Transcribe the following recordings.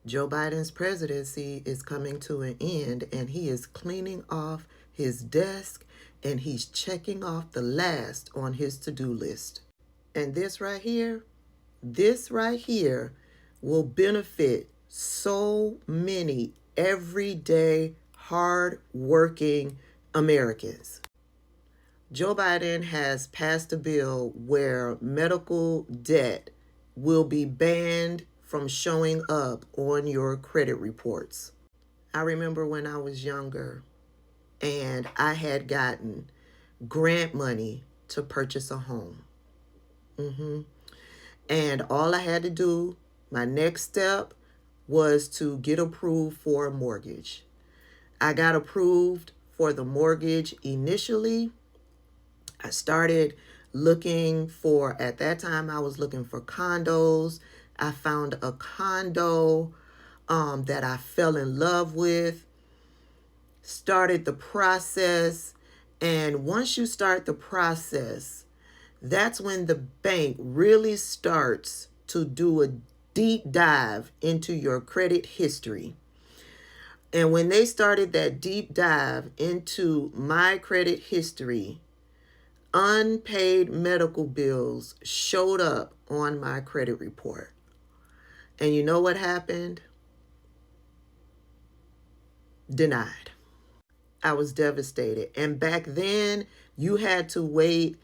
Joe Biden's presidency is coming to an end, and he is cleaning off his desk and he's checking off the last on his to-do list. And this right here will benefit so many everyday, hard-working Americans. Joe Biden has passed a bill where medical debt will be banned from showing up on your credit reports. I remember when I was younger and I had gotten grant money to purchase a home. And all I had to do, my next step, was to get approved for a mortgage. I got approved for the mortgage initially. I started looking for, at that time, I was looking for condos. I found a condo that I fell in love with, started the process. And once you start the process, that's when the bank really starts to do a deep dive into your credit history. And when they started that deep dive into my credit history, unpaid medical bills showed up on my credit report. And you know what happened? Denied. I was devastated. And back then, you had to wait.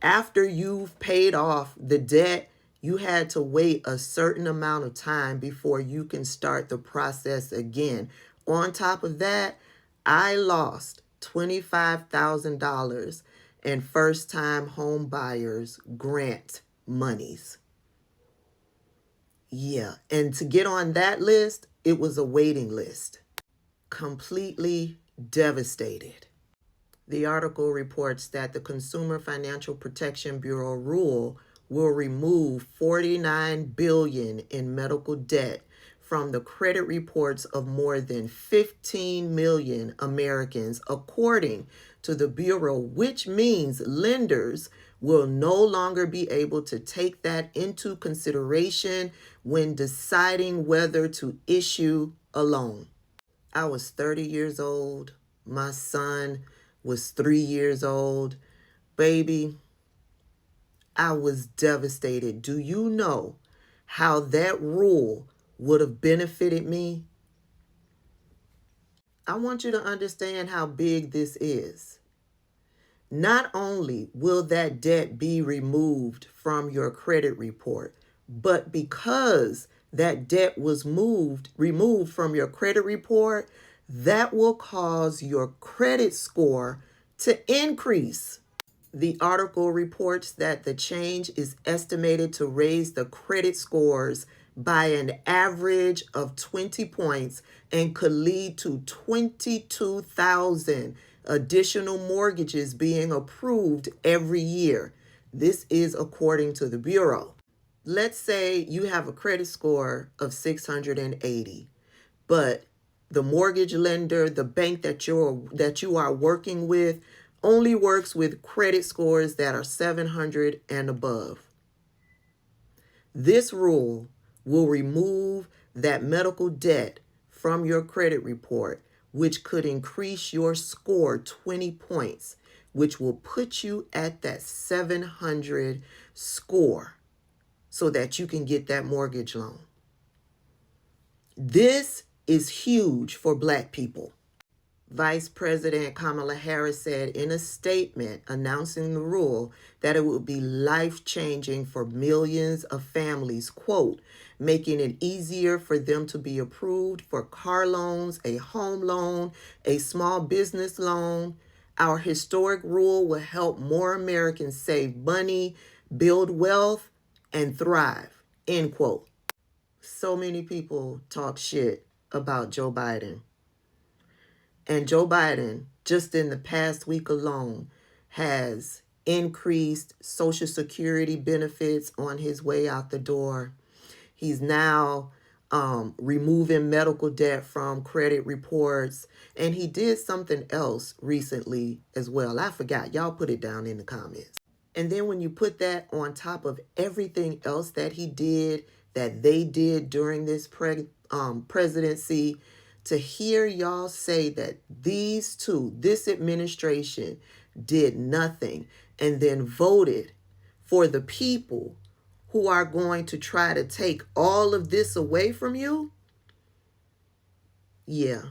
After you've paid off the debt, you had to wait a certain amount of time before you can start the process again. On top of that, I lost $25,000 in first-time home buyers grant monies. Yeah, and to get on that list, it was a waiting list. Completely devastated. The article reports that the Consumer Financial Protection Bureau rule will remove $49 billion in medical debt from the credit reports of more than 15 million Americans, according to the Bureau, which means lenders will no longer be able to take that into consideration when deciding whether to issue a loan. I was 30 years old. My son was 3 years old. Baby, I was devastated. Do you know how that rule would have benefited me? I want you to understand how big this is. Not only will that debt be removed from your credit report, but because that debt was removed from your credit report, that will cause your credit score to increase. The article reports that the change is estimated to raise the credit scores by an average of 20 points and could lead to 22,000 additional mortgages being approved every year. This is according to the Bureau. Let's say you have a credit score of 680, but the mortgage lender, the bank that you are working with, only works with credit scores that are 700 and above. This rule will remove that medical debt from your credit report, which could increase your score 20 points, which will put you at that 700 score so that you can get that mortgage loan. This is huge for Black people. Vice President Kamala Harris said in a statement announcing the rule that it would be life-changing for millions of families, quote, making it easier for them to be approved for car loans, a home loan, a small business loan. Our historic rule will help more Americans save money, build wealth, and thrive, end quote. So many people talk shit about Joe Biden. And Joe Biden, just in the past week alone, has increased Social Security benefits on his way out the door. He's now removing medical debt from credit reports. And he did something else recently as well. I forgot. Y'all put it down in the comments. And then when you put that on top of everything else that he did, that they did during this presidency, to hear y'all say that this administration did nothing and then voted for the people who are going to try to take all of this away from you. Yeah,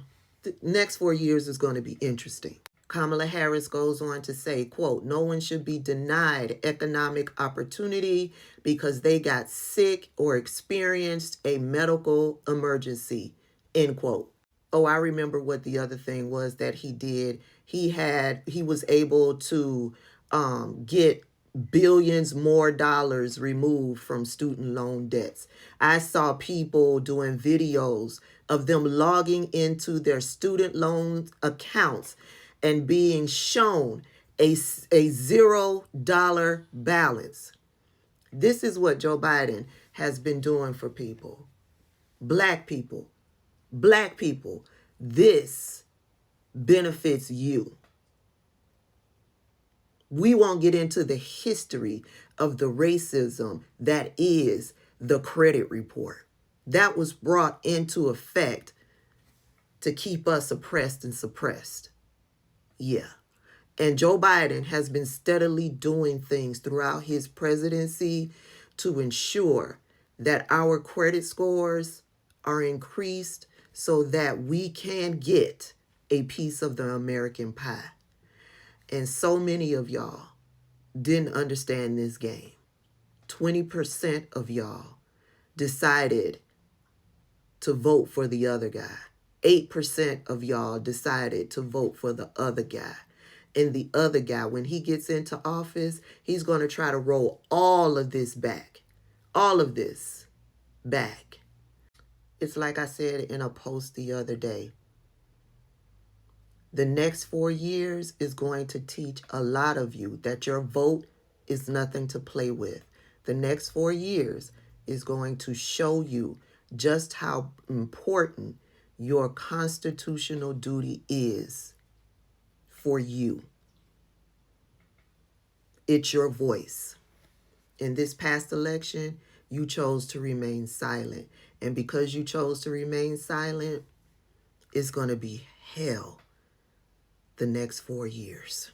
the next 4 years is going to be interesting. Kamala Harris goes on to say, quote, "No one should be denied economic opportunity because they got sick or experienced a medical emergency," end quote. Oh, I remember what the other thing was that he did. He was able to get billions more dollars removed from student loan debts. I saw people doing videos of them logging into their student loan accounts and being shown a $0 balance. This is what Joe Biden has been doing for people. Black people. Black people. This benefits you. We won't get into the history of the racism that is the credit report. That was brought into effect to keep us oppressed and suppressed. Yeah. And Joe Biden has been steadily doing things throughout his presidency to ensure that our credit scores are increased so that we can get a piece of the American pie. And so many of y'all didn't understand this game. 20% of y'all decided to vote for the other guy. 8% of y'all decided to vote for the other guy. And the other guy, when he gets into office, he's going to try to roll all of this back. All of this back. It's like I said in a post the other day. The next 4 years is going to teach a lot of you that your vote is nothing to play with. The next 4 years is going to show you just how important your constitutional duty is for you. It's your voice. In this past election, you chose to remain silent. And because you chose to remain silent, it's going to be hell the next 4 years.